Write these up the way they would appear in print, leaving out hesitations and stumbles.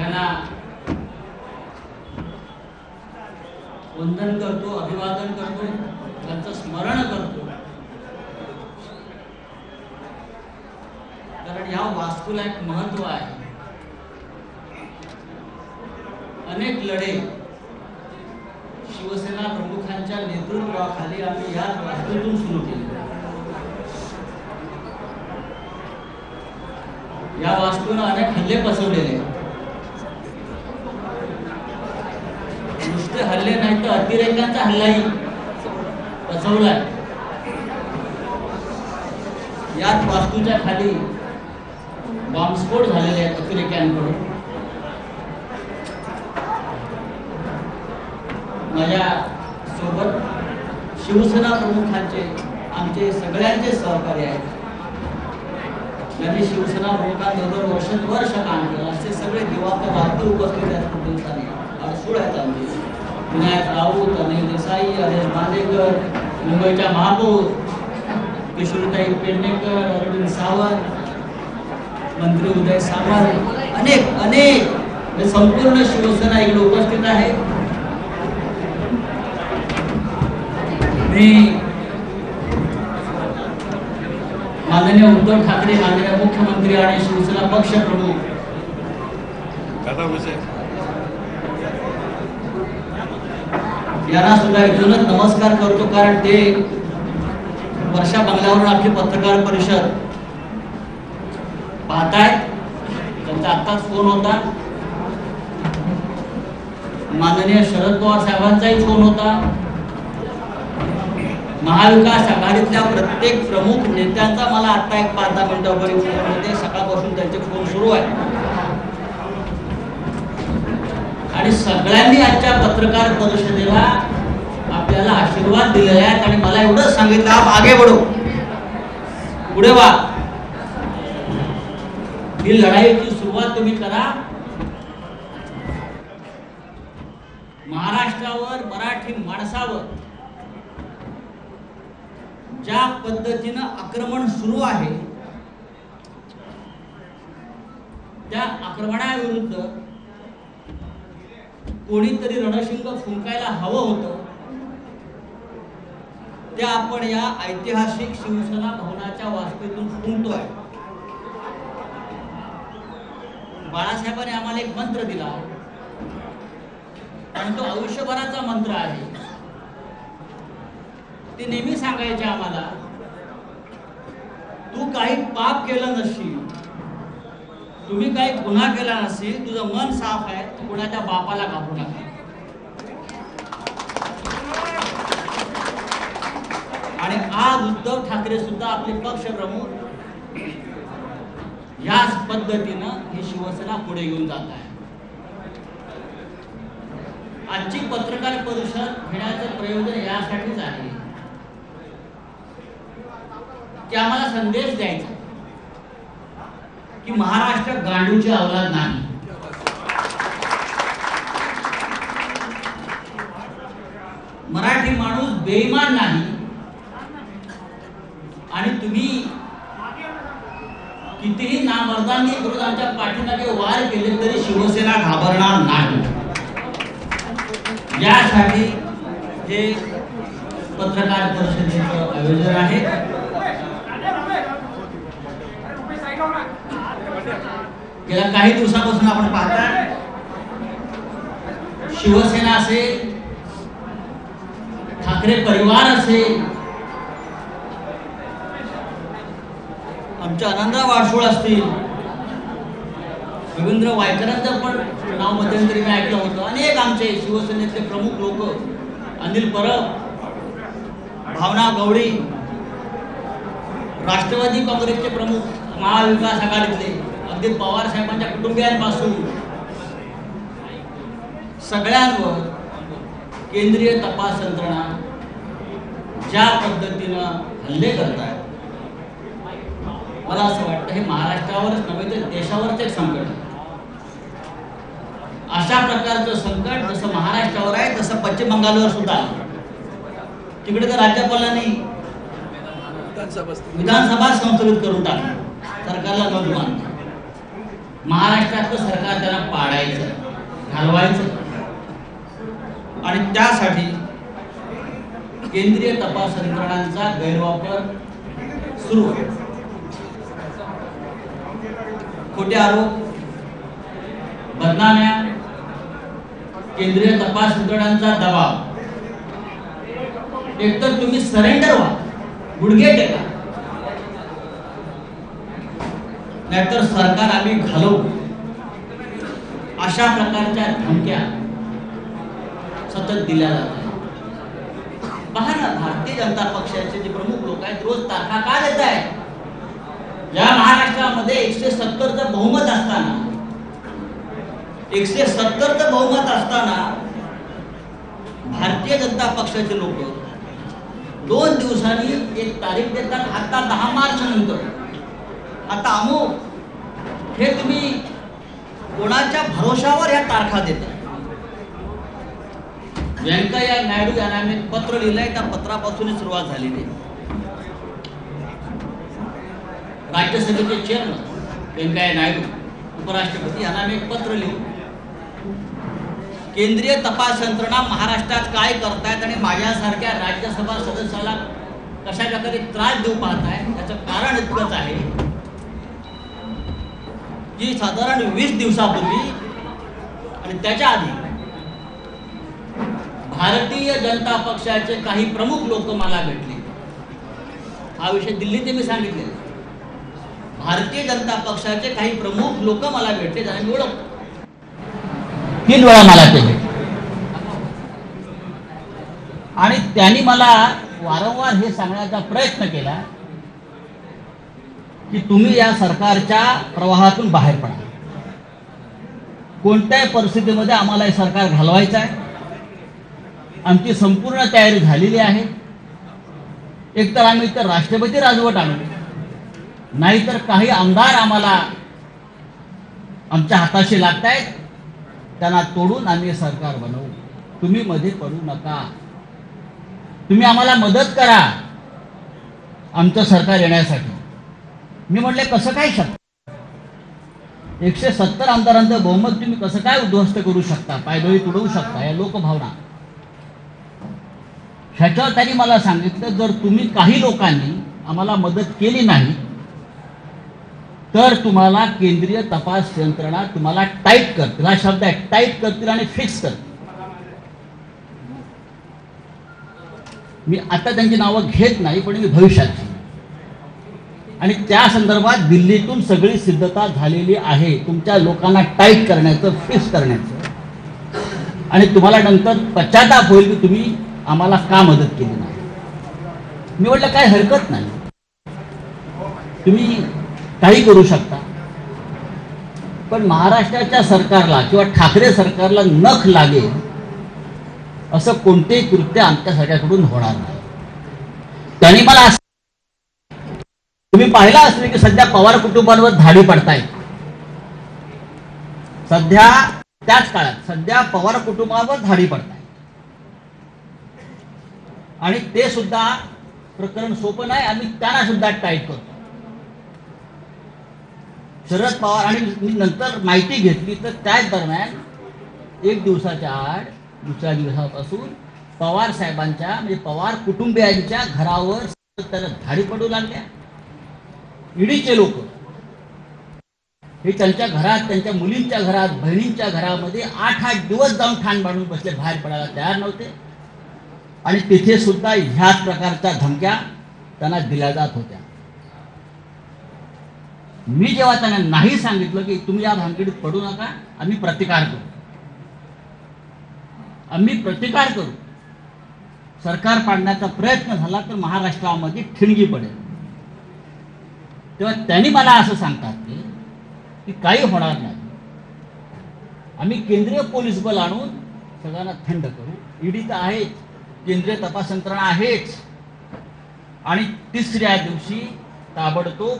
त्यांना वंदन करतो, अभिवादन करतो, त्यांचं स्मरण करतो, कारण या वास्तूला एक महत्व आहे. अनेक लढे शिवसेना प्रमुखांच्या नेतृत्वाखाली आम्ही या वास्तूतून सुरू केले. या वास्तूनं अनेक हल्ले बसवलेले. नुसते हल्ले नाही तर अतिरेक्यांचा हल्लाही बसवलाय. याच वास्तूच्या खाली बॉम्बस्फोट झालेले आहेत अतिरेक्यांकडून. माझ्या सोबत शिवसेना प्रमुखांचे आमचे सगळ्यांचे सहकारी आहेत. त्यांनी शिवसेना प्रमुखांबरोबर वर्ष काम केलं. असे सगळे दिवाकर भारती उपस्थित आहेत. खूप दिवसांनी अडसूळ आहेत आमचे. विनायक राऊत, अनिल देसाई, हरेश बांदेकर, मुंबईच्या महापौर किशोरीताई पेडणेकर, अरविंद सावंत, मंत्री उदय सामंत, अनेक संपूर्ण शिवसेना इकडे उपस्थित आहे. मी माननीय उद्धव ठाकरे, माननीय मुख्यमंत्री आणि शिवसेना पक्ष प्रमुख यांना सुद्धा इथूनच नमस्कार करतो, कारण ते वर्षा बंगल्यावरून आपली पत्रकार परिषद पाहतायत. त्यांचा आत्ताच फोन होता. माननीय शरद पवार साहेबांचाही फोन होता. महाविकास आघाडीतल्या प्रत्येक प्रमुख नेत्यांचा मला आता एक 5-10 मिनिटांपूर्वी फोन होते. सकाळपासून त्यांचे फोन सुरू आहे आणि सगळ्यांनी आजच्या पत्रकार परिषदेला आपल्याला आशीर्वाद दिलेले आहेत आणि मला एवढंच सांगितलं, आप आगे बढ़ो, पुढे वा, ही लढाईची सुरुवात तुम्ही करा. महाराष्ट्रावर, मराठी माणसावर ज्या पद्धतीनं आक्रमण सुरू आहे त्या आक्रमणाविरुद्ध कोणीतरी रणशिंग फुंकायला हवं होतं. त्या आपण या ऐतिहासिक शिवसेना भवनाच्या वास्तूतून फुंकतोय. बाळासाहेबांनी आम्हाला एक मंत्र दिला आणि तो आयुष्यभराचा मंत्र आहे. ते नेहमी सांगायचे आम्हाला, तू काही पाप केलं नसशील, तुम्ही काही गुन्हा केला नसेल, तुझं मन साफ आहे, तू कुणाच्या बापाला घाबरू नका. आणि आज उद्धव ठाकरे सुद्धा आपले पक्ष प्रमुख याच पद्धतीनं ही शिवसेना पुढे घेऊन जात आहे. आजची पत्रकार परिषद घेण्याचं प्रयोजन यासाठीच आहे की आम्हाला संदेश द्यायचा की महाराष्ट्र गांडूची अवलाद नाही. मराठी माणूस बेईमान नाही आणि तुम्ही कितीही नामर्दांनी विरोधांच्या पाठीमागे वार केले तरी शिवसेना घाबरणार नाही. यासाठी हे पत्रकार परिषदेचं आयोजन आहे. गेल्या काही दिवसापासून आपण पाहता, शिवसेना असेल, ठाकरे परिवार असेल, आमच्या आनंदराव वाडसूळ असतील, रवींद्र वायकरांचं पण नाव मध्यंतरी मी ऐकलं होतं. अनेक आमचे शिवसेनेतले प्रमुख लोक, अनिल परब, भावना गवळी, राष्ट्रवादी काँग्रेसचे प्रमुख, महाविकास आघाडीतले अगदी पवार साहेबांच्या कुटुंबियांपासून सगळ्यांवर केंद्रीय तपास यंत्रणा ज्या पद्धतीनं हल्ले करत आहे, मला असं वाटतं हे महाराष्ट्रावरच नव्हे तर देशावरच एक संकट आहे. अशा प्रकारचं संकट जसं महाराष्ट्रावर आहे तसं पश्चिम बंगालवर सुद्धा आहे. तिकडे तर राज्यपालांनी विधानसभा संस्थगित करून टाकली, सरकारला नोंद मानली. महाराष्ट्रातलं सरकार त्यांना पाडायचं, घालवायचं आणि त्यासाठी केंद्रीय तपास यंत्रणांचा गैरवापर सुरू आहे. खोटे आरोप, बदनाम्या, केंद्रीय तपास यंत्रणांचा दबाव. एकतर तुम्ही सरेंडर व्हा, गुडघे टेका, नाहीतर सरकार आम्ही घालवू, अशा प्रकारच्या धमक्या सतत दिल्या जातात. पहा ना, भारतीय जनता पक्षाचे जे प्रमुख लोक आहेत रोज तारखा का देत आहेत? या महाराष्ट्रामध्ये 170चं बहुमत असताना 170चं बहुमत असताना भारतीय जनता पक्षाचे लोक 2 दिवसांनी एक तारीख देतात. आता 10 मार्च नंतर, आता अमुक, हे तुम्ही कोणाच्या भरोशावर ह्या तारखा देता? व्यंकय्या नायडू यांना मी पत्र लिहिलंय, त्या पत्रापासून सुरुवात झालेली. राज्यसभेचे चेअरमन व्यंकय्या नायडू, उपराष्ट्रपती यांना मी पत्र लिहून केंद्रीय तपास यंत्रणा महाराष्ट्रात काय करतायत आणि माझ्यासारख्या राज्यसभा सदस्याला कशा प्रकारे त्रास देऊ पाहताय, त्याचं कारण इतकंच आहे की साधारण 20 दिवसापूर्वी आणि त्याच्या आधी भारतीय जनता पक्षाचे काही प्रमुख लोक मला भेटले. हा विषय दिल्लीत मी सांगितले. भारतीय जनता पक्षाचे काही प्रमुख लोक मला भेटले, ज्यांना मी ओळखतो. 3 वेळा मला ते भेटले आणि त्यांनी मला वारंवार हे सांगण्याचा प्रयत्न केला की तुम्ही या सरकारच्या प्रवाहातून बाहेर पडा. कोणत्याही परिस्थितीमध्ये आम्हाला हे सरकार घालवायचं आहे. आमची संपूर्ण तयारी झालेली आहे. एकतर आम्ही इतर राष्ट्रपती राजवट आणू, नाहीतर काही आमदार आम्हाला आमच्या हाताशी लागतायत, त्यांना तोडून आम्ही सरकार बनवू. तुम्ही मध्ये पडू नका. तुम्ही आम्हाला मदत करा आमचं सरकार येण्यासाठी. मी म्हटले कसं काय शक्य? 170 आमदारांचं बहुमत तुम्ही कसं काय उद्ध्वस्त करू शकता, पायदळी तुडवू शकता? या लोकभावना. ह्याच्यावर त्यांनी मला सांगितलं, जर तुम्ही काही लोकांनी आम्हाला मदत केली नाही तर तुम्हाला केंद्रीय तपास यंत्रणा तुम्हाला टाईट करतील. हा शब्द आहे, टाईट करतील आणि फिक्स करतील. मी आता त्यांची नावं घेत नाही, पण मी भविष्याची. आणि त्या संदर्भात दिल्लीतून सगळी सिद्धता झालेली आहे तुमच्या लोकांना टाईट करण्याचं, फिक्स करण्याचं. आणि तुम्हाला नंतर पश्चाताप होईल की तुम्ही आम्हाला का मदत केली नाही. मी म्हटलं काय हरकत नाही, तुम्ही काही करू शकता, पण महाराष्ट्राच्या सरकारला किंवा ठाकरे सरकारला नख लागेल असं कोणतेही कृत्य आमच्या सगळ्याकडून होणार नाही. त्यांनी मला तुम्ही पाहिलं असेल की सध्या पवार कुटुंबांवर धाडी पडतायत. सध्या त्याच काळात सध्या पवार कुटुंबावर धाडी पडतायत आणि ते सुद्धा प्रकरण सोपं नाही. आम्ही त्यांना सुद्धा टाईट करतो. शरद पवार, आणि मी नंतर माहिती घेतली तर त्याच दरम्यान 1 दिवसाच्या आड दुसऱ्या दिवसापासून पवार साहेबांच्या म्हणजे पवार कुटुंबियांच्या घरावर त्याला धाडी पडू लागल्या. ईडीचे लोक हे त्यांच्या घरात, त्यांच्या मुलींच्या घरात, बहिणींच्या घरामध्ये 8-8 दिवस जाऊन ठाण बांधून बसले, बाहेर पडायला तयार नव्हते. आणि तिथे सुद्धा ह्याच प्रकारच्या धमक्या त्यांना दिल्या जात होत्या. मी जेव्हा त्यांना नाही सांगितलं की तुम्ही या भानगडीत पडू नका, आम्ही प्रतिकार करू, आम्ही प्रतिकार करू, सरकार पाडण्याचा प्रयत्न झाला तर महाराष्ट्रामध्ये ठिणगी पडेल, तेव्हा त्यांनी मला असं सांगतात की काही होणार नाही, आम्ही केंद्रीय पोलीस बल आणून सगळ्यांना थंड करू. ईडी तर आहेच, केंद्रीय तपास यंत्रणा आहेच. आणि तिसऱ्या दिवशी ताबडतोब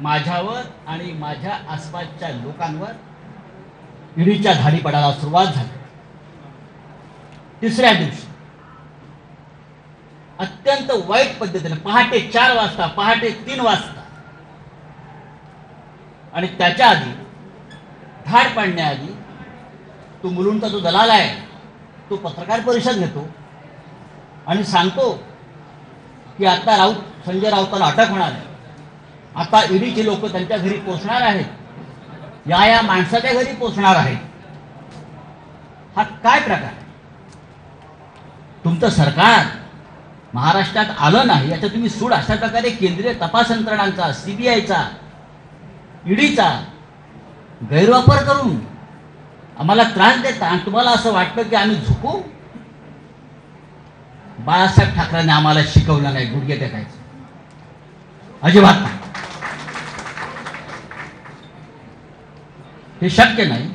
माझ्यावर आणि माझ्या आसपासच्या लोकांवर ईडीच्या धाडी पडायला सुरुवात झाली. तिसऱ्या दिवशी अत्यंत वाईट पद्धतीने पहाटे 4 वाजता, पहाटे 3 वाजता आणि त्याच्या आधी धाड पाडण्याआधी तो मुलुंडचा जो दलाल आहे तो पत्रकार परिषद घेतो आणि सांगतो की आता संजय राऊताला अटक होणार आहे, आता ईडीचे लोक त्यांच्या घरी पोहोचणार आहेत, या माणसाच्या घरी पोहोचणार आहेत. हा काय प्रकार? तुमचं सरकार महाराष्ट्रात आलं नाही याचा तुम्ही सूड अशा प्रकारे केंद्रीय तपास यंत्रणांचा, सीबीआयचा, ईडीचा गैरवापर करून आम्हाला त्रास देता आणि तुम्हाला असं वाटतं की आम्ही झुकू? बाळासाहेब ठाकरेंनी आम्हाला शिकवलं नाही गुडघे टेकायचं, अजिबात नाही. हे शक्य नाही.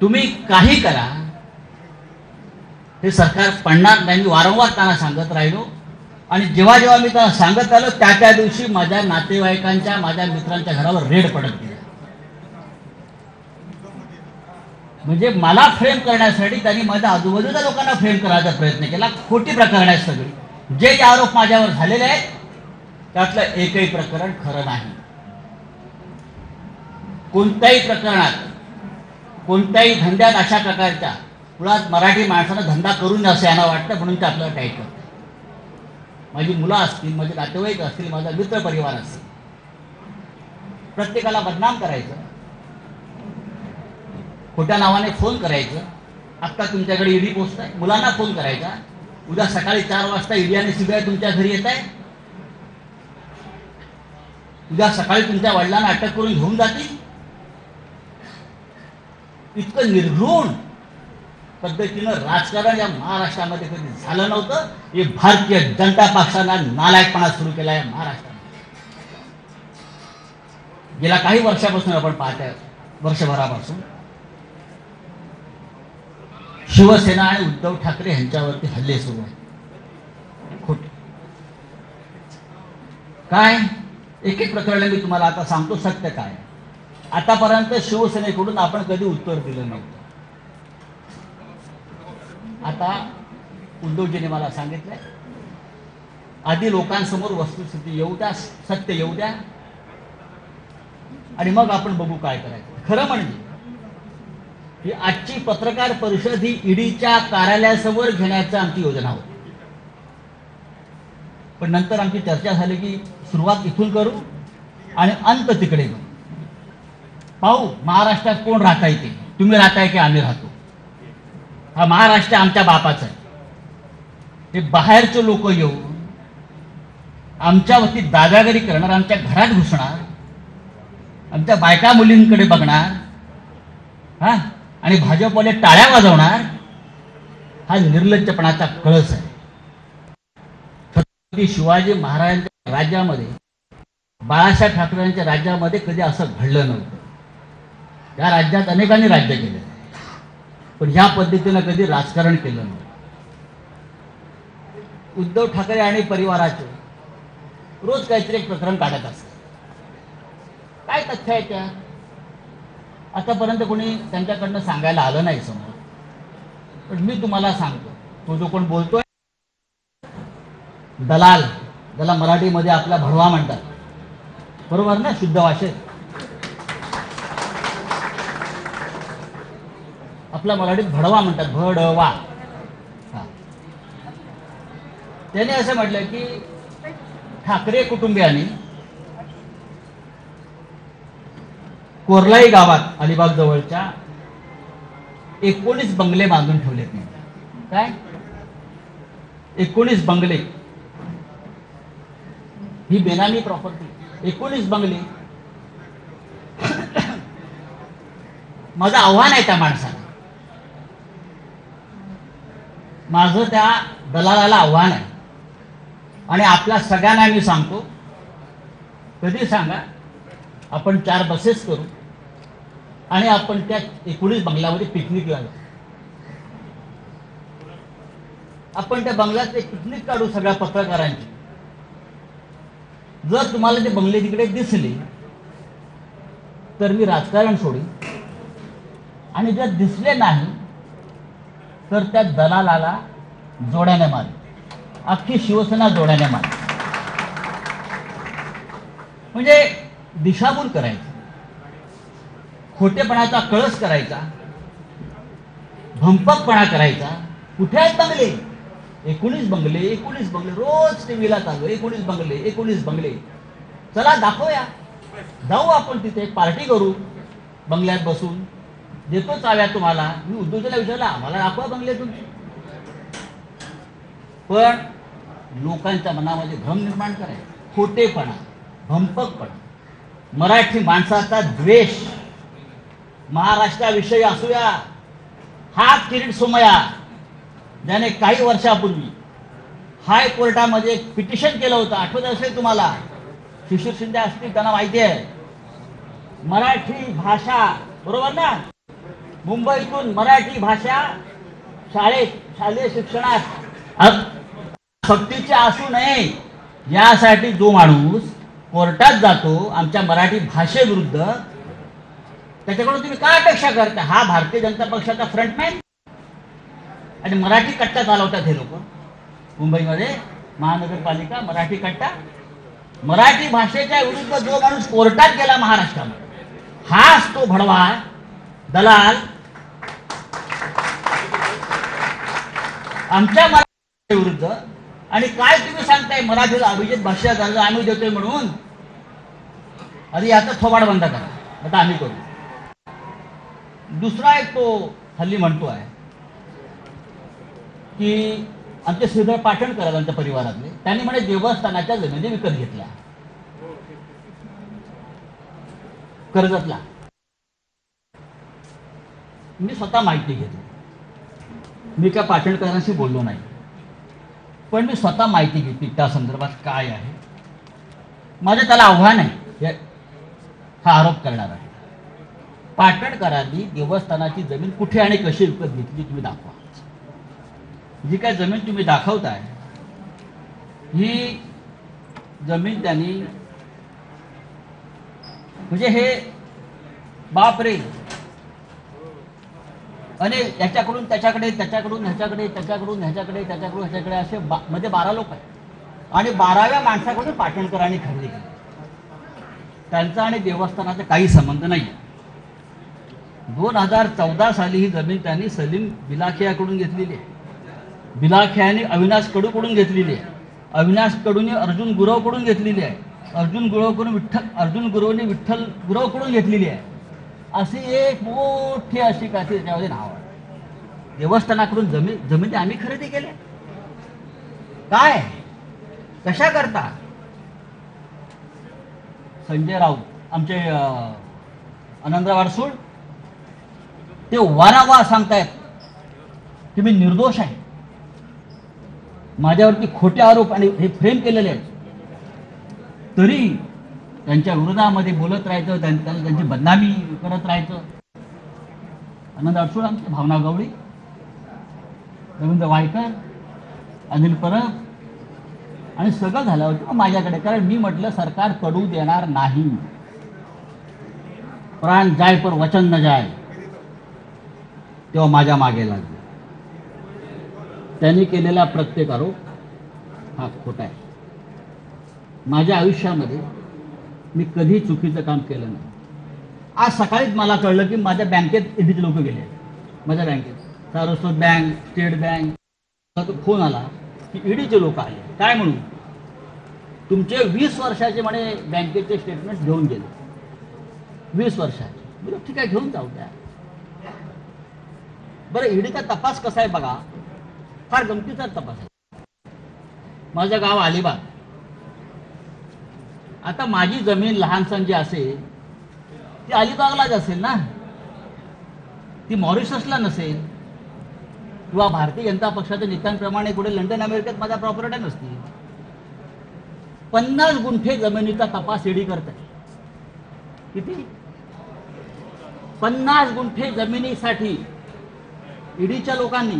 तुम्ही काही करा, हे सरकार पडणार नाही. मी वारंवार त्यांना सांगत राहिलो आणि जेव्हा जेव्हा मी त्यांना सांगत आलो त्या दिवशी माझ्या नातेवाईकांच्या, माझ्या मित्रांच्या घरावर रेड पडत गेला. म्हणजे मला फ्रेम करण्यासाठी त्यांनी माझ्या आजूबाजूच्या लोकांना फ्रेम करायचा प्रयत्न केला. खोटी प्रकरण आहेत सगळी. जे आरोप माझ्यावर झालेले आहेत त्यातलं एकही प्रकरण खरं नाही. कोणत्याही प्रकरणात, कोणत्याही धंद्यात अशा प्रकारच्या मुळात मराठी माणसानं धंदा करून असं यांना वाटतं म्हणून ते आपल्याला टाईट करतात. माझी मुलं असतील, माझे नातेवाईक असतील, माझा मित्र परिवार असतील, प्रत्येकाला बदनाम करायचं, खोट्या नावाने फोन करायचं. आत्ता तुमच्याकडे ईडी पोहोचत आहे, मुलांना फोन करायचा, उद्या सकाळी 4 वाजता ईडी आणि सीबीआय तुमच्या घरी येत आहे, उद्या सकाळी तुमच्या वडिलांना अटक करून घेऊन जातील. इतकं निर्घृण पद्धतीनं राजकारण या महाराष्ट्रामध्ये कधी झालं नव्हतं. हे भारतीय जनता पक्षानं नालायकपणा सुरू केला आहे महाराष्ट्रात. गेल्या काही वर्षापासून आपण पाहतोय, वर्षभरापासून शिवसेना आणि उद्धव ठाकरे यांच्यावरती हल्ले सुरू आहेत. खोटे काय? एक एक प्रकरण मी तुम्हाला आता सांगतो सत्य काय. आतापर्यंत शिवसेनेकडून आपण कधी उत्तर दिलं नव्हतं. आता उद्धवजीने मला सांगितलंय आधी लोकांसमोर वस्तुस्थिती येऊ द्या, सत्य येऊ द्या आणि मग आपण बघू काय करायचं. खरं म्हणजे ही आजची पत्रकार परिषद ही ईडीच्या कार्यालयासमोर घेण्याची आमची योजना होती. पण नंतर आमची चर्चा झाली की सुरुवात इथून करू आणि अंत तिकडे करू. पाहू महाराष्ट्रात कोण राहता येते, तुम्ही राहताय की आम्ही राहतो. हा महाराष्ट्र आमच्या बापाचा आहे. हे बाहेरचे लोक येऊन आमच्यावरती दादागिरी करणार, आमच्या घरात घुसणार, आमच्या बायका मुलींकडे बघणार, हा, आणि भाजपवाले टाळ्या वाजवणार. हा निर्लज्जपणाचा कळस आहे. छत्रपती शिवाजी महाराजांच्या राज्यामध्ये, बाळासाहेब ठाकरेंच्या राज्यामध्ये कधी असं घडलं नव्हतं. या राज्यात अनेकांनी राज्य केलं पण ह्या पद्धतीनं कधी राजकारण केलं नव्हतं. उद्धव ठाकरे आणि परिवाराचे रोज काहीतरी एक प्रकरण काढत असतात. काय तथ्य आहे त्या? आतापर्यंत कोणी त्यांच्याकडनं सांगायला आलं नाही समोर. पण मी तुम्हाला सांगतो, तो जो कोण बोलतोय दलाल, त्याला मराठीमध्ये आपला भडवा म्हणतात, बरोबर ना, शुद्ध भाषेत आपला मराठीत भडवा म्हणतात, भडवा. त्याने असं म्हटलं की ठाकरे कुटुंबियांनी कोरलाई गावात अलिबाग जवळच्या 19 बंगले बांधून ठेवलेत. काय 19 बंगले? ही बेनामी प्रॉपर्टी, 19 बंगले. माझं आव्हान आहे त्या माणसाला, माझं त्या दलालाला आव्हान आहे आणि आपल्या सगळ्यांना मी सांगतो, कधी सांगा आपण 4 बसेस करू आणि आपण त्या 19 बंगल्यामध्ये पिकनिकला जाऊ. आपण त्या बंगल्यात एक पिकनिक काढू सगळ्या पत्रकारांची. जर तुम्हाला ते बंगले तिकडे दिसले तर मी राजकारण सोडीन आणि जर दिसले नाही तर त्या दलालाला जोड्याने मारेन, अख्खी शिवसेना जोड्याने मारेन. म्हणजे दिशाभूल करायची. खोटेपणाचा कळस करायचा, भंपकपणा करायचा. कुठे आहेत बंगले? 19 बंगले, 19 बंगले रोज टीव्हीला चालू, 19 बंगले, 19 बंगले. चला दाखवूया, जाऊ आपण तिथे पार्टी करू, बंगल्यात बसून देतो चाव्या तुम्हाला. मी उद्धवजीला विचारलं, आम्हाला दाखवा बंगले तुमचे. पण लोकांच्या मनामध्ये भ्रम निर्माण करायचा, खोटेपणा, भंपकपणा, मराठी माणसाचा द्वेष, महाराष्ट्राविषयी असूया. हा किरीट सोमय्या ज्याने काही वर्षापूर्वी हायकोर्टामध्ये एक पिटिशन केलं होतं, आठवत असेल तुम्हाला, शिशिर शिंदे असतील, त्यांना माहिती आहे. मराठी भाषा, बरोबर ना, मुंबईतून मराठी भाषा शालेय शिक्षणात सक्तीचे असू नये यासाठी जो माणूस कोर्टात जातो आमच्या मराठी भाषेविरुद्ध, त्याच्याकडून तुम्ही काय अपेक्षा करता? हा भारतीय जनता पक्षाचा फ्रंटमॅन आणि मराठी कट्टा चालवतात हे लोक मुंबईमध्ये. महानगरपालिका मराठी कट्टा, मराठी भाषेच्या विरुद्ध जो माणूस कोर्टात गेला महाराष्ट्रामध्ये, हाच तो भडवा दलाल आमच्या मराठी विरुद्ध. आणि काय तुम्ही सांगताय मराठीला अभिजित भाषा झालं आम्ही देतोय म्हणून? अरे याचा थोबाड बंद करा, आता आम्ही करू. दुसरा एक तो हल्ली म्हणतो आहे की आमचे श्रीधर पाटणकर आमच्या परिवारातले, त्यांनी म्हणे देवस्थानाच्या जमिनी विकत घेतल्या कर्जतला. मी स्वतः माहिती घेतली, मी काय पाटणकरांशी बोललो नाही, पण मी स्वतः माहिती घेतली त्या संदर्भात काय आहे. माझं त्याला आव्हान आहे, हा आरोप करणार आहे. पाटणकरांनी देवस्थानाची जमीन कुठे आणि कशी विकत घेतली तुम्ही दाखवा. जी काय जमीन तुम्ही दाखवताय ही जमीन त्यांनी, म्हणजे हे बापरे, आणि याच्याकडून त्याच्याकडे, त्याच्याकडून ह्याच्याकडे, त्याच्याकडून ह्याच्याकडे, त्याच्याकडून ह्याच्याकडे, असे मध्ये 12 लोक आहेत. आणि 12व्या माणसाकडून पाटणकरांनी खरेदी केली. त्यांचा आणि देवस्थानाचा काही संबंध नाही. 2014 साली ही जमीन त्यांनी सलीम बिलाखियाकडून घेतलेली आहे. बिलाखियाने अविनाश कडूकडून घेतलेली आहे. अविनाश कडूने अर्जुन गुरवकडून घेतलेली आहे. अर्जुन गुरवने विठ्ठल गुरवकडून घेतलेली आहे. अशी एक मोठी अशी काय त्याच्यामध्ये नाव आहे. देवस्थानाकडून जमीन आम्ही खरेदी केली. काय, कशा करता? संजय राऊत आमचे आनंदराव अडसूळ ते वारंवार सांगतायत की मी निर्दोष आहे, माझ्यावरती खोटे आरोप आणि हे फ्रेम केलेले आहेत, तरी त्यांच्या विरोधामध्ये बोलत राहायचं, त्यांची बदनामी करत राहायचं. आनंद अडसूळ आमचे, भावना गवळी, रवींद्र वायकर, अनिल परब, आणि सगळं झालं होतं माझ्याकडे. कारण मी म्हटलं सरकार पडू देणार नाही, प्राण जाय पर वचन न जाय. तेव्हा माझ्या मागे लागले. त्यांनी केलेला प्रत्येक आरोप हा खोटा आहे. माझ्या आयुष्यामध्ये मी कधी चुकीचं काम केलं नाही. आज सकाळीच मला कळलं की माझ्या बँकेत ईडीचे लोक गेले. माझ्या बँकेत Saraswat bank, state bank, phone आला की ईडीचे लोक आले. काय म्हणून? तुमचे 20 वर्षाचे म्हणे बँकेचे स्टेटमेंट घेऊन गेले. 20 वर्षाचे. बरं ठीक आहे, घेऊन जाऊ द्या. बरं, ईडीचा तपास कसा आहे बघा, फार गमतीचा तपास आहे. माझं गाव अलिबाग. आता माझी जमीन लहानसण जी असेल ती अलिबागलाच असेल ना, ती मॉरिशसला नसेल, किंवा भारतीय जनता पक्षाच्या नेत्यांप्रमाणे कुठे लंडन अमेरिकेत माझ्या प्रॉपर्ट्या नसतील. 50 गुंठे जमिनीचा तपास ईडी करते. किती? 50 गुंठे जमिनीसाठी ईडीच्या लोकांनी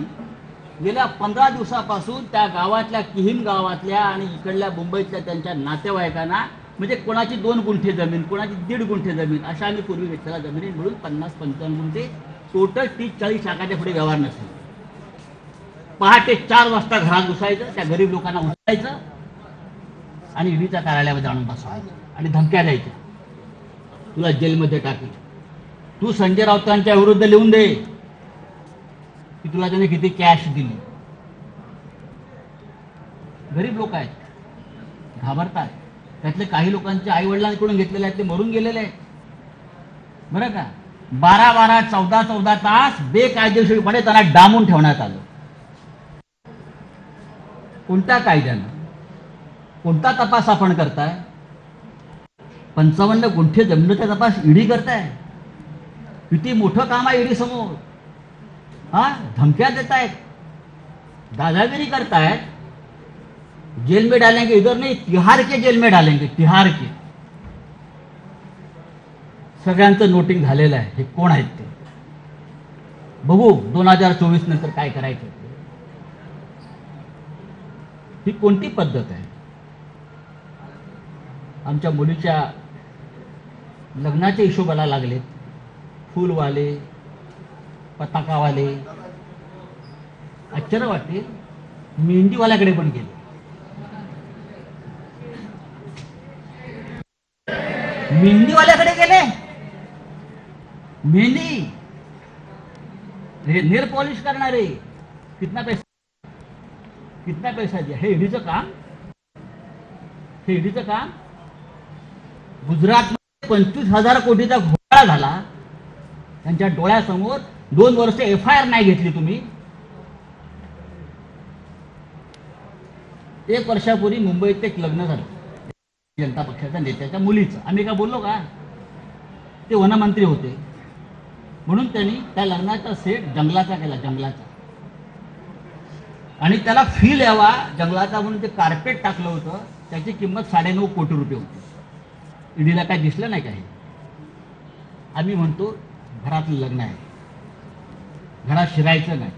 गेल्या 15 दिवसापासून त्या गावातल्या, किहीम गावातल्या आणि इकडल्या मुंबईतल्या त्यांच्या नातेवाईकांना, म्हणजे कोणाची 2 गुंठे जमीन, कोणाची 1.5 गुंठे जमीन, अशा आम्ही पूर्वी घेतलेल्या जमिनी मिळून 50-55 गुंठे, टोटल 30-40 लाखाच्या पुढे व्यवहार नसेल. पहाटे 4 वाजता घरात घुसायचं, त्या गरीब लोकांना उचलायचं आणि ईडीच्या कार्यालयामध्ये आणून बसवायचं आणि धमक्या द्यायच्या, तुला जेलमध्ये टाकेल. तू संजय राऊतांच्या विरुद्ध लिहून दे की तुला त्याने किती कॅश दिली. गरीब लोक आहेत, घाबरतात. त्यातले काही लोकांचे आई वडिलांकडून घेतलेले आहेत, ते मरून गेलेले आहेत बरं का. 12-12, 14-14 तास बेकायदेशीरपणे त्यांना डांबून ठेवण्यात आलं. कोणत्या कायद्यानं, कोणता तपास आपण करताय? 55 गुंठे जमिनीचा तपास ईडी करताय. किती मोठं काम आहे ईडी समोर. धमक्या देत आहेत, दादागिरी करतायत. जेल में डालेंगे, इधर नहीं तिहार के जेल में डालेंगे, तिहार के. सगळ्यांचं नोटिंग झालेलं आहे. हे कोण आहेत ते बघू 2024 नंतर काय करायचं. ही कोणती पद्धत आहे? आमच्या मुलीच्या लग्नाच्या हिशोबाला लागलेत फूलवाले, पताकावाले. आश्चर्य वाटते. मेहंदीवाल्याकडे पण गेले. मेहंदीवाल्याकडे गेले. मेहंदी नेल पॉलिश करणारे. कितना पैसा दिया? हे ईडीचं काम. हे ईडीचं काम. गुजरातमध्ये 25,000 कोटीचा घोटाळा झाला. त्यांच्या डोळ्यासमोर 2 वर्ष FIR नाही घेतली तुम्ही. 1 वर्षापूर्वी मुंबईत एक लग्न झालं जनता पक्षाच्या नेत्याच्या मुलीचं. आम्ही काय बोललो का? ते वनमंत्री होते म्हणून त्यांनी त्या लग्नाचा सेट जंगलाचा केला, जंगलाचा. आणि त्याला फील यावा जंगलाचा म्हणून ते कार्पेट टाकलं होतं. त्याची किंमत 9.5 कोटी रुपये होती. ईडीला काय दिसलं नाही काही. आम्ही म्हणतो घरातलं लग्न आहे, घरात शिरायचं नाही.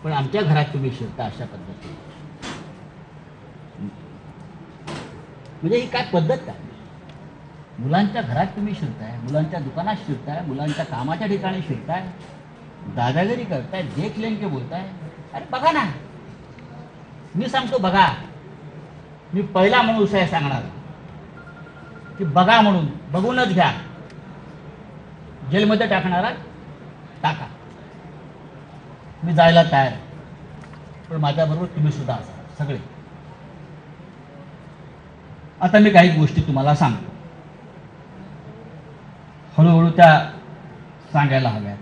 पण आमच्या घरात तुम्ही शिरता अशा पद्धतीने. म्हणजे ही काय पद्धत काय? मुलांच्या घरात तुम्ही शिरताय, मुलांच्या दुकानात शिरताय, मुलांच्या कामाच्या ठिकाणी शिरताय, दादागिरी करताय, देख लेंगे बोलताय. अरे बघा ना, मी सांगतो बघा. मी पहिला माणूस आहे सांगणार की बघा म्हणून. बघूनच घ्या. जेलमध्ये टाकणारा टाका, मी जायला तयार. पण माझ्याबरोबर तुम्ही सुद्धा असा सगळे. आता मी काही गोष्टी तुम्हाला सांगतो, हळूहळू त्या सांगायला हव्या.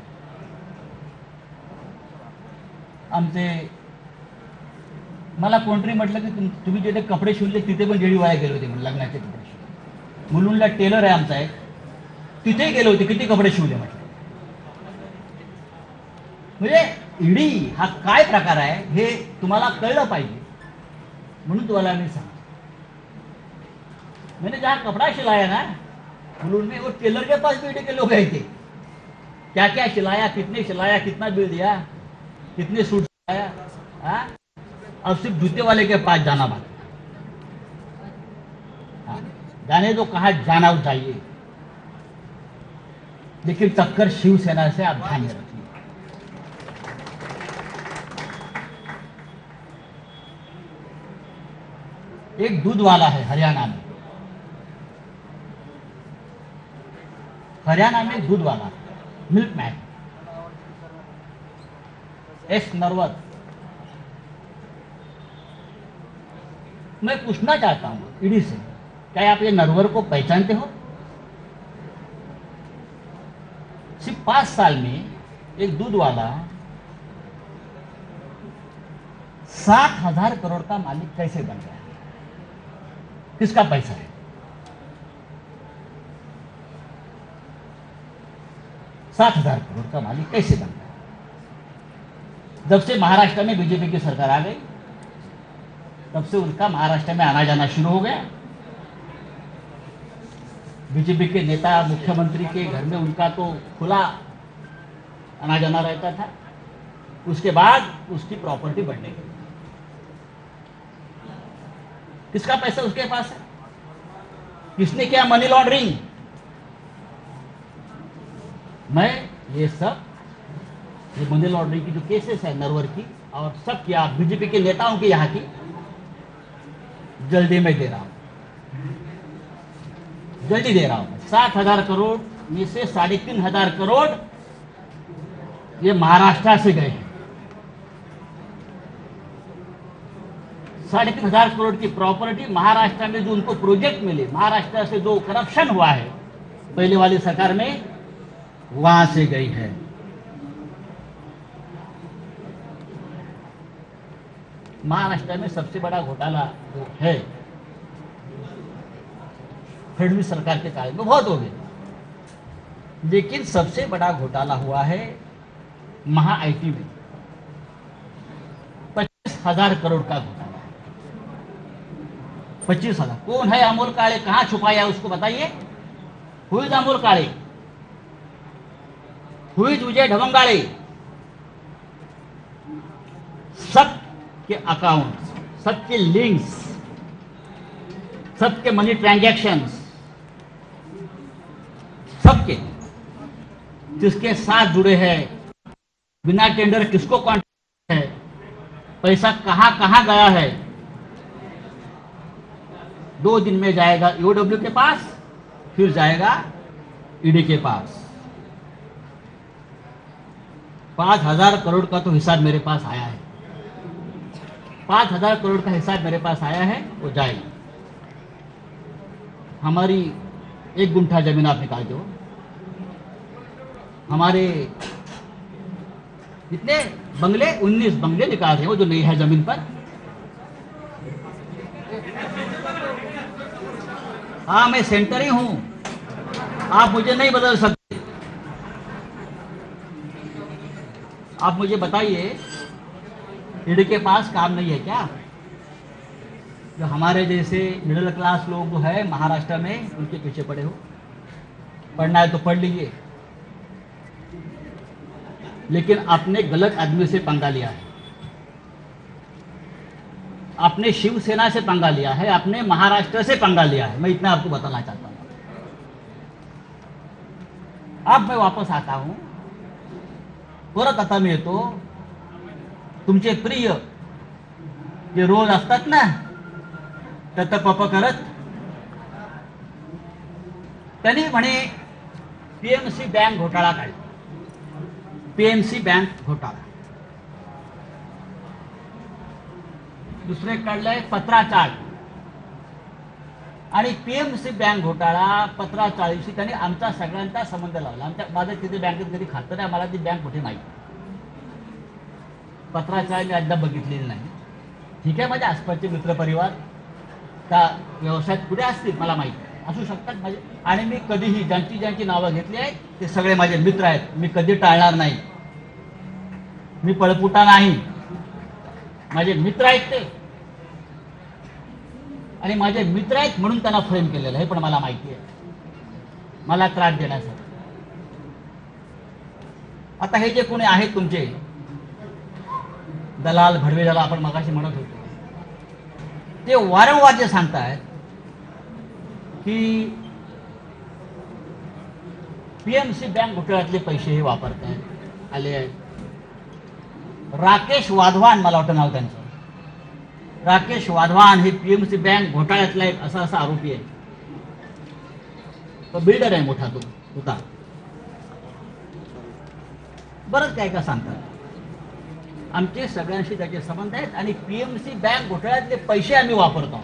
मला कोणतरी म्हटलं की तुम्ही जिथे कपडे शिवले तिथे पण जेडीवाया गेले होते म्हणून. लग्नाचे कपडे शिवले. मुलुंडला टेलर आहे आमचा एक, तिथे गेले होते. किती कपडे शिवले म्हटलं. म्हणजे ईडी हा काय प्रकार आहे हे तुम्हाला कळलं पाहिजे म्हणून तुम्हाला मी सांगतो. मैंने जहाँ कपड़ा सिलाया ना मुलुंड में, वो टेलर के पास भी ईडी के लोग गए थे. क्या क्या सिलाया, कितने सिलाया, कितना बिल दिया, कितने सूट सिलाया. अब सिर्फ जूते वाले के पास जाना बाकी. जाने तो कहा जाना चाहिए, लेकिन टक्कर शिवसेना से आप ध्यान में रखिए. एक दूध वाला है हरियाणा में. हरियाणा में दूध वाला, मिल्क मैन, एस नरवर. मैं पूछना चाहता हूं ईडी से, क्या आप ये नरवर को पहचानते हो? सिर्फ 5 साल में एक दूध वाला 60,000 करोड़ का मालिक कैसे बन गया? किसका पैसा है? 60,000 करोड़ का मालिक कैसे बन गया? जब से महाराष्ट्र में बीजेपी की सरकार आ गई तब से उनका महाराष्ट्र में आना जाना शुरू हो गया. बीजेपी के नेता मुख्यमंत्री के घर में उनका तो खुला आना जाना रहता था. उसके बाद उसकी प्रॉपर्टी बढ़ने लगी. किसका पैसा उसके पास है? किसने किया मनी लॉन्ड्रिंग? मैं ये मनी लॉन्ड्रिंग की जो केसेस है नरवर की और सब किया बीजेपी के नेताओं की यहाँ की जल्दी में दे रहा हूं, जल्दी दे रहा हूं. 60,000 करोड़ में से 3,500 करोड़ ये महाराष्ट्र से गए हैं। 3,500 करोड़ की प्रॉपर्टी महाराष्ट्र में जो उनको प्रोजेक्ट मिले, महाराष्ट्र से जो करप्शन हुआ है पहले वाली सरकार में, वहां से गई है। महाराष्ट्र में सबसे बड़ा घोटाला जो है फडणवीस सरकार के काल में, बहुत हो गए, लेकिन सबसे बड़ा घोटाला हुआ है महा आईटी में। 25,000 करोड़ का घोटाला। 25,000। कौन है अमोल काळे? कहां छुपाया उसको बताइए। Who is Amol Kale? Who is Vijay Dhawangale? सबके अकाउंट्स, सबके लिंक्स, सबके मनी ट्रांजैक्शंस, सबके जिसके साथ जुड़े हैं, बिना टेंडर किसको कॉन्ट्रैक्ट है, पैसा कहां कहां गया है, 2 दिन में जाएगा ईओडब्ल्यू के पास, फिर जाएगा ईडी के पास। 5,000 करोड़ का तो हिसाब मेरे पास आया है। 5,000 करोड़ का हिसाब मेरे पास आया है, वो जाएगा। हमारी 1 गुंठा जमीन आप निकाल दो, हमारे कितने बंगले, 19 बंगले निकाल रहे हो जो नहीं है जमीन पर। हाँ, मैं सेंटर ही हूं, आप मुझे नहीं बदल सकते। आप मुझे बताइए, ईडी के पास काम नहीं है क्या? जो हमारे जैसे मिडिल क्लास लोग जो है महाराष्ट्र में, उनके पीछे पड़े हो। पढ़ना है तो पढ़ लीजिए, लेकिन आपने गलत आदमी से पंगा लिया है। आपने शिवसेना से पंगा लिया है, आपने महाराष्ट्र से पंगा लिया है। मैं इतना आपको बताना चाहता हूं। अब मैं वापस आता हूं, परत आता मी येतो। तुमचे प्रिय जे रोज असतात ना, तत पप करत, त्यांनी म्हणे पीएमसी बँक घोटाळा काढला। पीएमसी बँक घोटाळा, दुसरे काढलंय पत्राचाळ, आणि पीएमसी बँक घोटाळा पत्राचाळीशी त्यांनी आमचा सगळ्यांचा संबंध लावला। माझं तिथे बँकेत कधी खातं नाही, मला ती बँक कुठे माहिती। पत्राचाळ मी अद्याप बघितलेली नाही। ठीक आहे, माझ्या आसपासचे मित्रपरिवार त्या व्यवसायात कुठे असतील मला माहिती असू शकतात माझे, आणि मी कधीही ज्यांची नावं घेतली आहेत ते सगळे माझे मित्र आहेत। मी कधी टाळणार नाही, मी पळपुटा नाही, माझे मित्र आहेत ते, आणि माझे मित्र आहेत म्हणून त्यांना फ्रेम केलेलं आहे, पण मला माहिती आहे मला त्रास देण्यासाठी। आता हे जे कोणी आहेत तुमचे दलाल भडवे, ज्याला आपण मगाशी म्हणत होतो, ते वारंवार जे सांगतायत की पीएमसी बँक घोटाळ्यातले पैसे हे वापरतायत आले आहेत। राकेश वाधवान, मला वाटतं नाव त्यांचं, राकेश वाधवान हे पीएमसी बँक घोटाळ्यातला एक असा आरोपी आहे। तो बिल्डर आहे मोठा, तो होता। बरंच काय का सांगतात, आमचे सगळ्यांशी त्याचे संबंध आहेत, आणि पीएमसी बँक घोटाळ्यातले पैसे आम्ही वापरतो।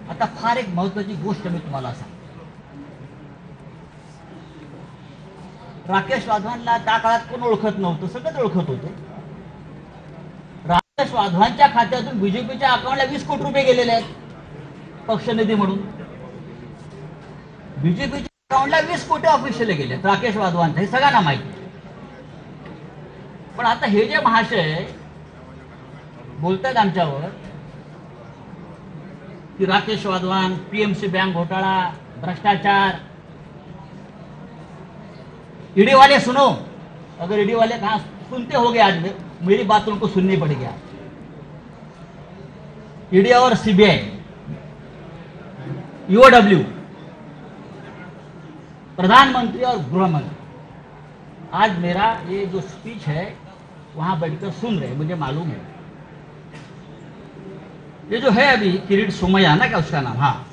आता फार एक महत्वाची गोष्ट मी तुम्हाला सांगतो। राकेश वाधवानला त्या काळात कोण ओळखत नव्हतं, सगळंच ओळखत होतं। राकेश वाधवानच्या खात्यातून बीजेपीच्या अकाउंटला 20 कोटी रुपये गेलेले आहेत पक्षनिधी म्हणून। बीजेपीच्या अकाउंटला 20 कोटी ऑफिशियली गेले आहेत राकेश वाधवानचं, हे सगळ्यांना माहिती आहे। पण आता हे जे महाशय बोलतात आमच्यावर कि राकेश वाधवान, पीएमसी बैंक घोटाला, भ्रष्टाचार, ईडी वाले सुनो, अगर ईडी वाले कहां सुनते होंगे, आज मेरी बात उनको सुननी पड़ेगी। ईडी और सीबीआई, ईओडब्ल्यू, प्रधानमंत्री और गृहमंत्री, आज मेरा ये जो स्पीच है वहां बैठकर सुन रहे, मुझे मालूम है। ये जो है अभी किरीट सोमैया ना, क्या उसका नाम, हाँ,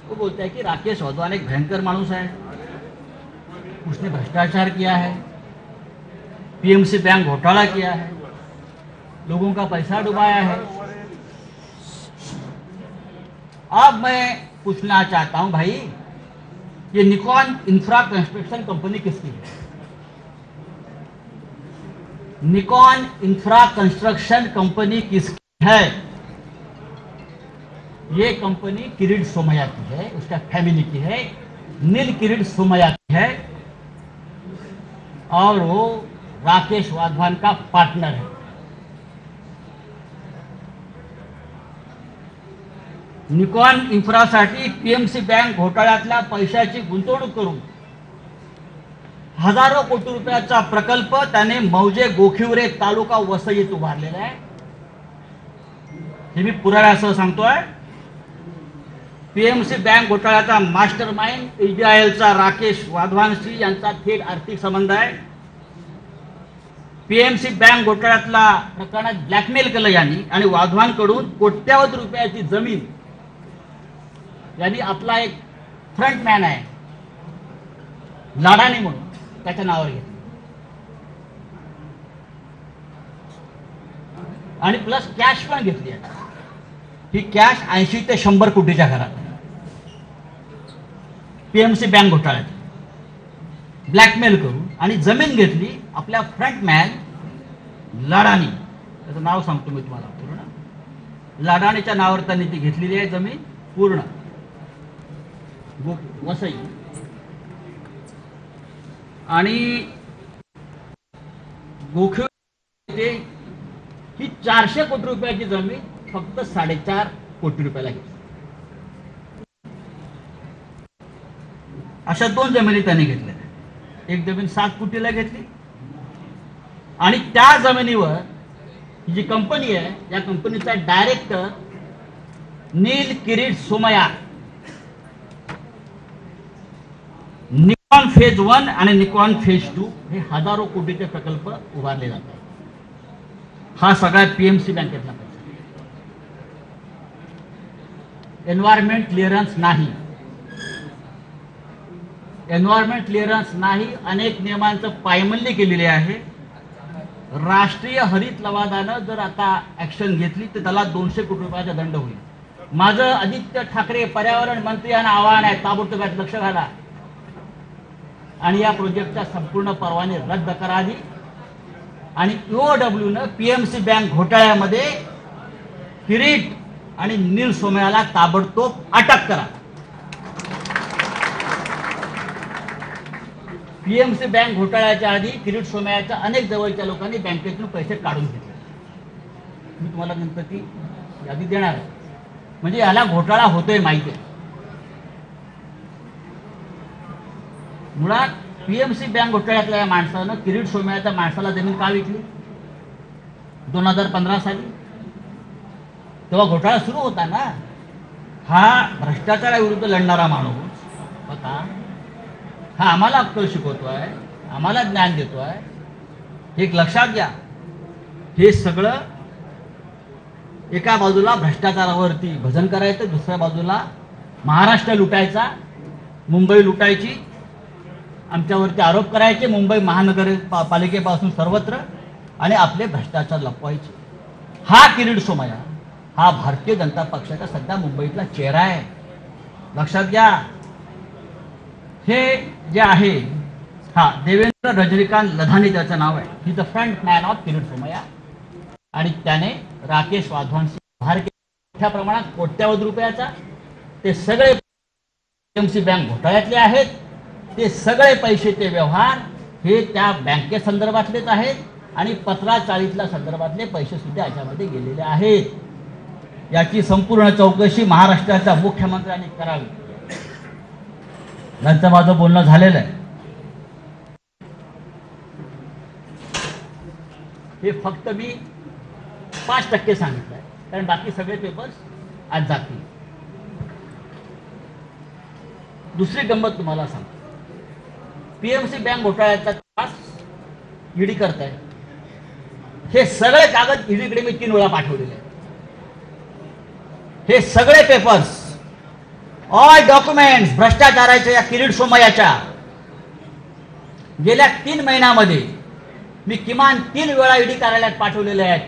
वो बोलता है कि राकेश वाधवान एक भयंकर मानुस है, उसने भ्रष्टाचार किया है, पीएमसी बैंक घोटाला किया है, लोगों का पैसा डुबाया है। अब मैं पूछना चाहता हूं भाई, ये निकॉन इंफ्रा कंस्ट्रक्शन कंपनी किसकी है? निकॉन इंफ्रा कंस्ट्रक्शन कंपनी किसकी है? ये कंपनी किरीट सोमैया की है, उसका फैमिली की है, नील किरीट सोमैया की है, और वो राकेश वाधवान का पार्टनर है। निकॉन इन्फ्रासाठी पीएमसी बँक घोटाळ्यातल्या पैशाची गुंतवणूक करून हजारो कोटी रुपयाचा प्रकल्प त्याने मौजे गोखिवरे तालुका वसईत उभारलेला आहे। हे मी पुराव्यासह सांगतोय। पीएमसी बँक घोटाळ्याचा मास्टरमाइंड एसबीआयएलचा राकेश वाधवानशी यांचा थेट आर्थिक संबंध आहे। पीएमसी बँक घोटाळ्यातला प्रकरणात ब्लॅकमेल केलं यांनी आणि वाधवानकडून कोट्यावधी रुपयाची जमीन यांनी आपला एक फ्रंटमॅन आहे लाडानी म्हणून त्याच्या नावावर घेतली आणि प्लस कॅश पण घेतली आहे। ही कॅश 80 ते 100 कोटीच्या घरात पीएमसी बँक घोटाळ्यात ब्लॅकमेल करून आणि जमीन घेतली आपल्या फ्रंटमॅन लाडानी, त्याचं नाव सांगतो मी तुम्हाला पूर्ण। लाडानीच्या नावावर त्यांनी ती घेतलेली आहे जमीन पूर्ण वसई, आणि गोखिवरे ही 400 कोटी रुपयाची जमीन फक्त 4.5 कोटी रुपयाला घेतली। अशा 2 जमिनी त्यांनी घेतल्या। एक जमीन 7 कोटीला घेतली आणि त्या जमिनीवर ही जी कंपनी आहे या कंपनीचा डायरेक्टर नील किरीट सोमैया निकॉन फेज 1 आणि निकॉन फेज 2 हे हजारो कोटीचे प्रकल्प उभारले जातात। हा सगळा पीएमसी बँकेतला पैसा। एन्व्हायरमेंट क्लिअरन्स नाही, एन्व्हायरमेंट क्लिअरन्स नाही, अनेक नियमांचं पायमल्ली केलेली आहे। राष्ट्रीय हरित लवादानं जर आता ऍक्शन घेतली तर त्याला 200 कोटी रुपयाचा दंड होईल। माझं आदित्य ठाकरे पर्यावरण मंत्री यांना आवाहन आहे, ताबडतोब यात लक्ष घाला आणि या प्रोजेक्टचा संपूर्ण परवाने रद्द करावी आणि ईओडब्ल्यू न पीएमसी बँक घोटाळ्यामध्ये किरीट आणि नील सोमैयाला ताबडतोब अटक करा। पीएमसी बँक घोटाळ्याच्या आधी किरीट सोमैयाच्या अनेक जवळच्या लोकांनी बँकेतून पैसे काढून घेतले। मी तुम्हाला नंतर ती यादी देणार आहे, म्हणजे याला घोटाळा होतोय माहिती आहे। मुळात पीएमसी बँक घोटाळ्यातल्या या माणसानं किरीट सोमैयाच्या माणसाला जमीन का विकली? 2015 साली तेव्हा घोटाळा सुरू होता ना। हा भ्रष्टाचाराविरुद्ध लढणारा माणूस होता, हा आम्हाला अक्कल शिकवतोय, आम्हाला ज्ञान देतोय। एक लक्षात घ्या, हे सगळं एका बाजूला भ्रष्टाचारावरती भजन करायचं, दुसऱ्या बाजूला महाराष्ट्र लुटायचा, मुंबई लुटायची, आमच्यावरती आरोप करायचे मुंबई महानगरपालिकेपासून सर्वत्र, आणि आपले भ्रष्टाचार लपवायचे। हा किरीट सोमैया हा भारतीय जनता पक्षाचा सध्या मुंबईतला चेहरा आहे, लक्षात घ्या। हे जे आहे हा देवेंद्र रजनीकांत लधानी त्याचं नाव आहे, he the front man of Kirit Somaiya, आणि त्याने राकेश वाधवानशी व्यवहार केला मोठ्या प्रमाणात कोट्यावधी रुपयाचा। ते सगळे पीएमसी बँक घोटाळ्यातले आहेत, ते सगळे पैशाचे व्यवहार हे त्या बँकेसंदर्भातलेच आहेत आणि 1540 संदर्भातले पैसे सुद्धा याच्यामध्ये गेलेले आहेत। याची संपूर्ण चौकशी महाराष्ट्राच्या मुख्यमंत्र्यांनी करावी। यांचं माझं बोलणं झालेलं आहे। हे फक्त मी 5% सांगितलं आहे, कारण बाकी सगळे पेपर्स आज जातील। दुसरी गंमत तुम्हाला सांगतो, पीएमसी बँक घोटाळ्याचा तपास ईडी करत आहे। हे सगळे कागद ईडीकडे मी 3 वेळा पाठवलेले आहेत। हे सगळे पेपर्स ऑल डॉक्युमेंट्स भ्रष्टाचाराच्या या किरीट सोमय्याच्या गेल्या 3 महिन्यामध्ये मी किमान 3 वेळा ईडी कार्यालयात पाठवलेले आहेत.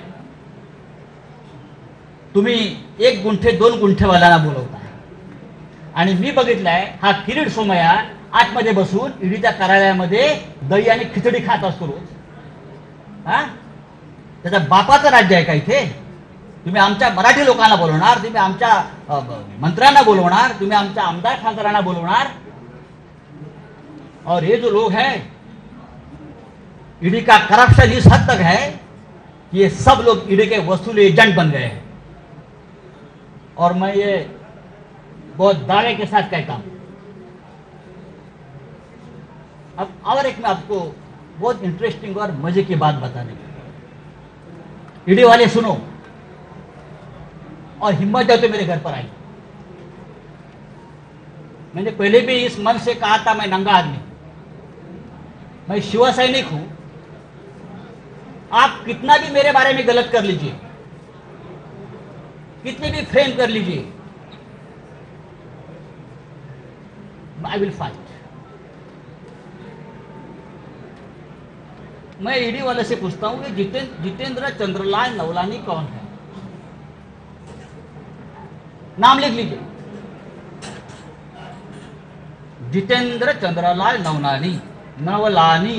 तुम्ही 1 गुंठे 2 गुंठेवाल्यांना बोलवताय आणि मी बघितलंय हा किरीट सोमय्या आतमध्ये बसून ईडीच्या कार्यालयामध्ये दही आणि खिचडी खात असतो रोज. हा, त्याच्या बापाचं राज्य आहे का इथे? तुम्ही आमच्या मराठी लोकांना बोलवणार, तुम्ही आमच्या मंत्र्यांना बोलवणार, तुम्ही आमच्या आमदार खासदारांना बोलवणार. और ये जो लोग हैं, ईडी का करप्शन इस हद तक है कि ये सब लोग ईडी के वसूली एजेंट बन गए हैं. और मैं ये बहुत दावे के साथ कहता हूं. अब और एक मैं आपको बहुत इंटरेस्टिंग और मजे की बात बताने की. ईडी वाले सुनो और हिम्मत है तो मेरे घर पर आई. मैंने पहले भी इस मन से कहा था, मैं नंगा आदमी, मैं शिव सैनिक हूं. आप कितना भी मेरे बारे में गलत कर लीजिए, कितने भी फ्रेम कर लीजिए, आई विल फाइट. मैं ईडी वाले से पूछता हूं कि जितेंद्र चंद्रलाल नवलानी कौन है? नाम लिख लीजिए, जितेंद्र चंद्रलाल नवलानी.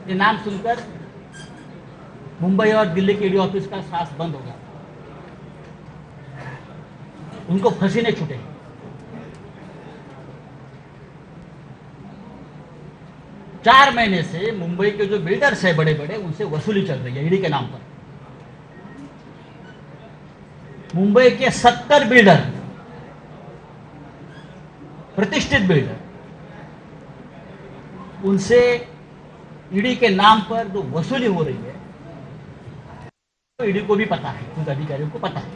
ये नाम सुनकर मुंबई और दिल्ली के ईडी ऑफिस का सांस बंद हो गया. उनको पसीने छूटे. चार महीने से मुंबई के जो बिल्डर्स है बड़े बड़े, उनसे वसूली चल रही है ईडी के नाम पर. मुंबई के 70 बिल्डर, प्रतिष्ठित बिल्डर, उनसे ईडी के नाम पर जो वसूली हो रही है, तो ईडी को भी पता है, कुछ अधिकारियों को पता है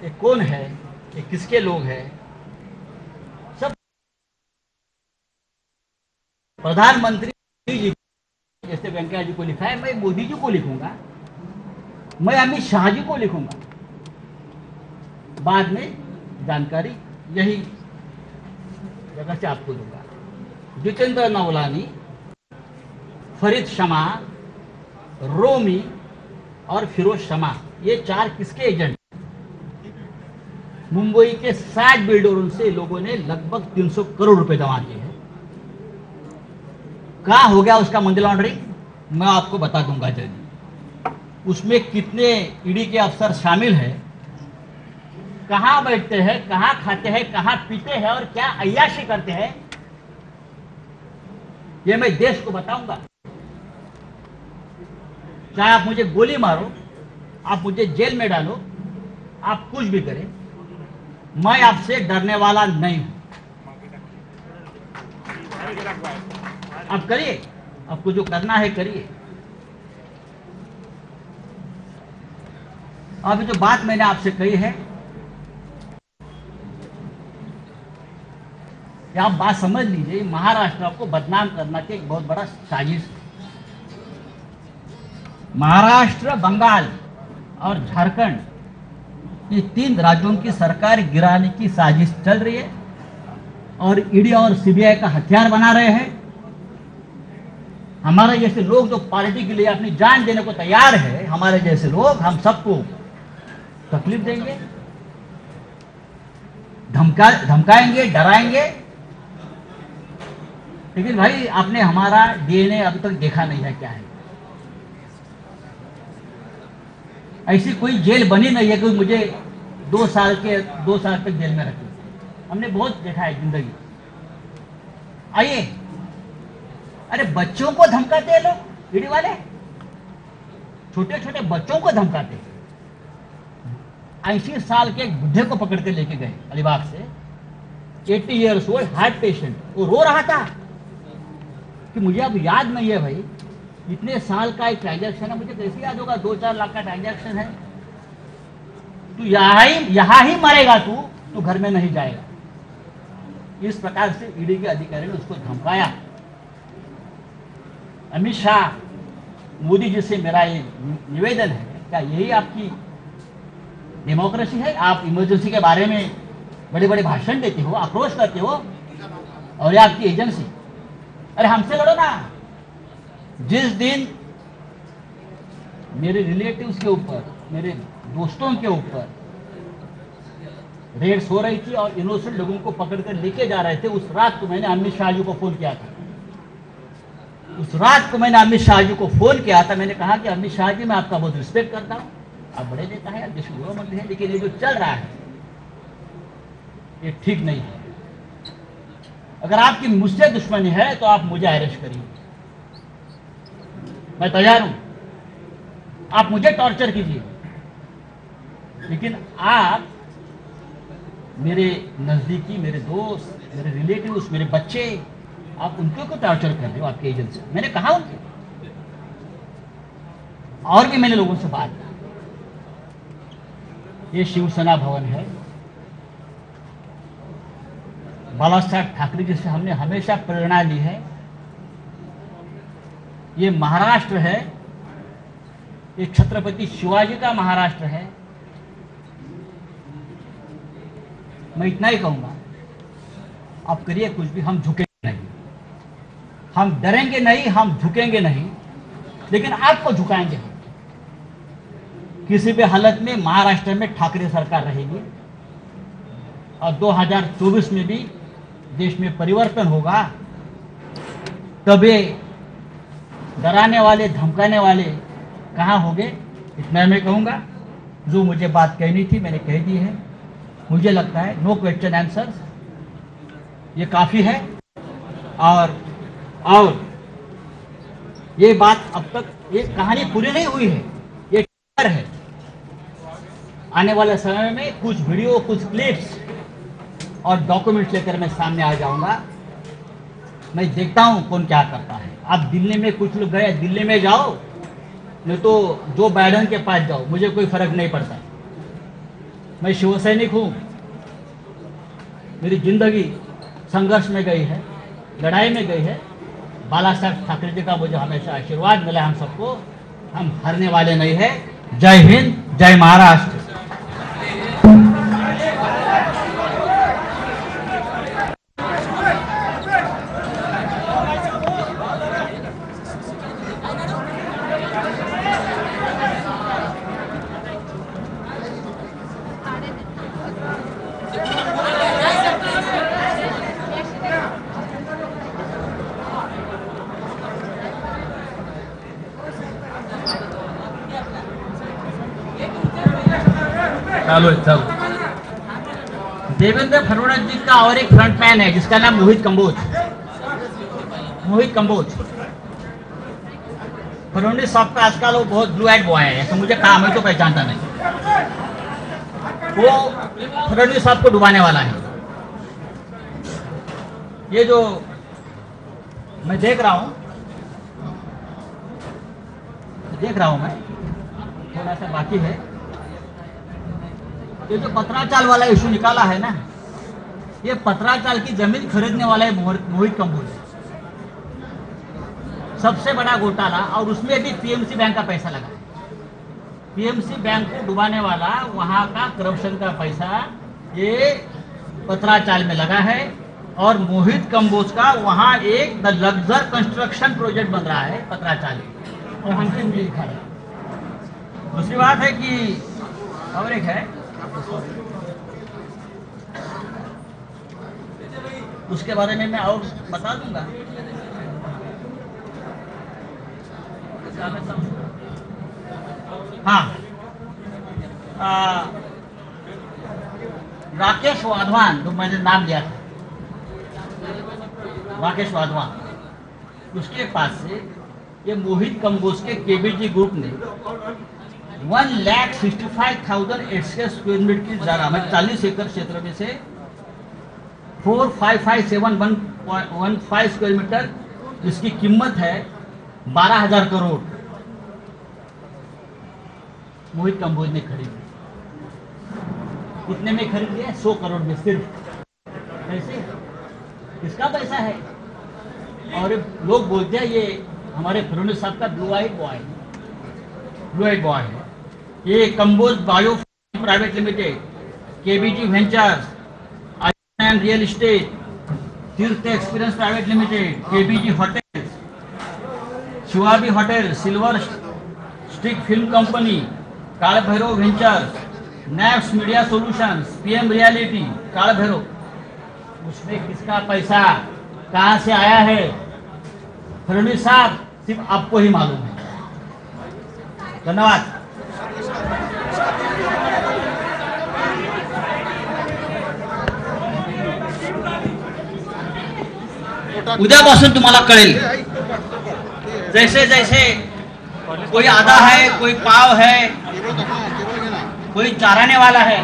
ये कौन है, ये किसके लोग हैं, सब. प्रधानमंत्री जी जैसे वेंकैया जी को लिखा है, मैं मोदी जी को लिखूंगा, मैं अमित शाह जी को लिखूंगा. बाद में जानकारी यही जगह से आपको दूंगा. जितेंद्र नवलानी, फरीद शमा, रोमी और फिरोज शमा, ये 4 किसके एजेंट? मुंबई के 60 बिल्डरों से लोगों ने लगभग 300 करोड़ रुपए जमा किए हैं. कहां हो गया उसका मनी लॉन्ड्रिंग, मैं आपको बता दूंगा जल्दी. उसमें कितने ईडी के अफसर शामिल हैं, कहां बैठते हैं, कहां खाते हैं, कहां पीते हैं और क्या अय्याशी करते हैं, ये मैं देश को बताऊंगा. चाहे आप मुझे गोली मारो, आप मुझे जेल में डालो, आप कुछ भी करें, मैं आपसे डरने वाला नहीं हूं. आप करिए, आपको जो करना है करिए. अभी जो बात मैंने आपसे कही है, आप बात समझ लीजिए. महाराष्ट्र को बदनाम करना की एक बहुत बड़ा साजिश है. महाराष्ट्र, बंगाल और झारखंड, ये 3 राज्यों की सरकार गिराने की साजिश चल रही है और ईडी और सीबीआई का हथियार बना रहे हैं. हमारे जैसे लोग जो पार्टी के लिए अपनी जान देने को तैयार है, हमारे जैसे लोग, हम सबको तकलीफ देंगे, धमकाएंगे, डराएंगे. लेकिन भाई आपने हमारा डीएनए अभी तक देखा नहीं है क्या है. ऐसी कोई जेल बनी नहीं है कि मुझे 2 साल तक जेल में रखे. हमने बहुत देखा है जिंदगी. आइए, अरे बच्चों को धमकाते हैं लोग, ईडी वाले छोटे छोटे बच्चों को धमकाते हैं. 80 साल के एक बुढ़े को पकड़ के लेके गए अलीबाग से, 80 ईयर्स ओल्ड हार्ट पेशेंट. वो रो रहा था कि मुझे अब याद नहीं है भाई, इतने साल का एक ट्रांजैक्शन है, मुझे कैसे याद होगा, 2-4 लाख का ट्रांजैक्शन है. तू यहां ही मरेगा, तू घर में नहीं जाएगा. इस प्रकार से ईडी के अधिकारी ने उसको धमकाया. अमित शाह, मोदी जी से मेरा ये निवेदन है, क्या यही आपकी डेमोक्रेसी है। आप इमरजेंसी के बारे में बड़े बड़े भाषण देते हो, आक्रोश करते हो, और ये आपकी एजेंसी। अरे हमसे लड़ो ना। जिस दिन मेरे रिलेटिव्स के ऊपर, मेरे दोस्तों के ऊपर रेड्स हो रही थी और इनोसेंट लोगों को पकड़कर लेके जा रहे थे, उस रात को मैंने अमित शाह जी को फोन किया था। उस रात को मैंने अमित शाह जी को फोन किया था। मैंने कहा कि अमित शाह जी, मैं आपका बहुत रिस्पेक्ट करता हूं, आप बड़े नेता हैं, देश के गृह मंत्री हैं, लेकिन ये जो चल रहा है ये ठीक नहीं है। अगर आपकी मुझसे दुश्मनी है तो आप मुझे अरेस्ट करिए, मैं तैयार हूं। आप मुझे टॉर्चर कीजिए, लेकिन आप मेरे नजदीकी, मेरे दोस्त, मेरे रिलेटिव्स, मेरे बच्चे, आप उनको क्यों टॉर्चर कर रहे हो आपके एजेंट से? मैंने कहा उनको। और भी मैंने लोगों से बात की। ये शिवसेना भवन है, बाला साहब ठाकरे जी से हमने हमेशा प्रेरणा ली है। ये महाराष्ट्र है, ये छत्रपति शिवाजी का महाराष्ट्र है। मैं इतना ही कहूंगा, आप करिए कुछ भी, हम झुकेंगे नहीं, हम डरेंगे नहीं, हम झुकेंगे नहीं, लेकिन आपको झुकाएंगे। किसी भी हालत में महाराष्ट्र में ठाकरे सरकार रहेगी और 2024 में भी देश में परिवर्तन होगा। तभी डराने वाले, धमकाने वाले कहाँ होंगे, इतना मैं कहूँगा। जो मुझे बात कहनी थी मैंने कह दी है। मुझे लगता है नो क्वेश्चन आंसर, ये काफ़ी है। और ये बात अब तक, ये कहानी पूरी नहीं हुई है, ये टीजर है। आने वाले समय में कुछ वीडियो, कुछ क्लिप्स और डॉक्यूमेंट्स लेकर मैं सामने आ जाऊंगा। मैं देखता हूं कौन क्या करता है। आप दिल्ली में, कुछ लोग गए, दिल्ली में जाओ, नहीं तो जो बाइडेन के पास जाओ, मुझे कोई फर्क नहीं पड़ता। मैं शिवसैनिक हूं, मेरी जिंदगी संघर्ष में गई है, लड़ाई में गई है। बाला साहब ठाकरे जी का मुझे हमेशा आशीर्वाद मिला हम सबको। हम हारने वाले नहीं है। जय हिंद, जय महाराष्ट्र। चालू। देवेंद्र फडणवीस जी का और एक फ्रंटमैन है जिसका नाम मोहित कंबोज। फडणवीस साहब का आजकल वो बहुत ब्लू आइड बॉय है, तो मुझे कहा, मैं तो पहचानता नहीं। वो फडणवीस साहब को डुबाने वाला है। ये जो मैं देख रहा हूं मैं, थोड़ा सा बाकी है। ये जो पत्राचाल वाला इशू निकाला है ना, ये पत्राचाल की जमीन खरीदने वाला है मोहित कंबोज। सबसे बड़ा घोटाला, और उसमें भी पीएमसी बैंक का पैसा लगा है। पीएमसी बैंक को डुबाने वाला, वहां का करप्शन का पैसा ये पत्राचाल में लगा है। और मोहित कंबोज का वहां एक द लग्जर कंस्ट्रक्शन प्रोजेक्ट बन रहा है पत्राचाल में, और हमसे मुझे दिखा रहा है। दूसरी बात है कि और एक है, उसके बारे में मैं और बता दूंगा। हाँ, राकेश वाधवान, जो मैंने नाम लिया था, राकेश वाधवान, उसके पास से ये मोहित कंबोज के केबीजी ग्रुप ने 1,65,800 स्क्वायर मीटर की जगह में 40 एकड़ क्षेत्र में से 455,715 स्क्वायर मीटर, जिसकी कीमत है 12,000 करोड़, मोहित कंबोज ने खरीदी। कितने में खरीद लिया? 100 करोड़ में सिर्फ। कैसे? किसका पैसा है? और लोग बोलते हैं ये हमारे फडणवीस साहब का ब्लू आइड बॉय है। ये Kamboj bio private limited, KBG ventures, and real estate, Tirth experience private limited, KBG hotels, Shivabi hotel, silver stick film company, Kalbhairav ventures, Naps media solutions, PM reality, Kalbhairav. उसमें किसका पैसा कहां से आया है, फडणवीस साहब, सिर्फ आपको ही मालूम है। धन्यवाद। उद्यापासून तुम्हाला कळेल, जैसे जैसे कोई आधा है, कोई पाव है, कोई चाराने वाला है,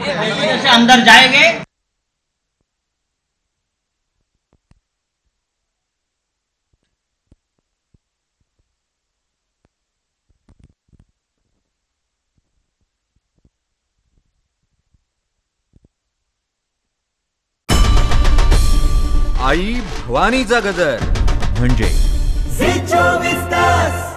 जैसे जैसे अंदर जाएंगे आई भवानीचा गजर म्हणजे झी 24 तास.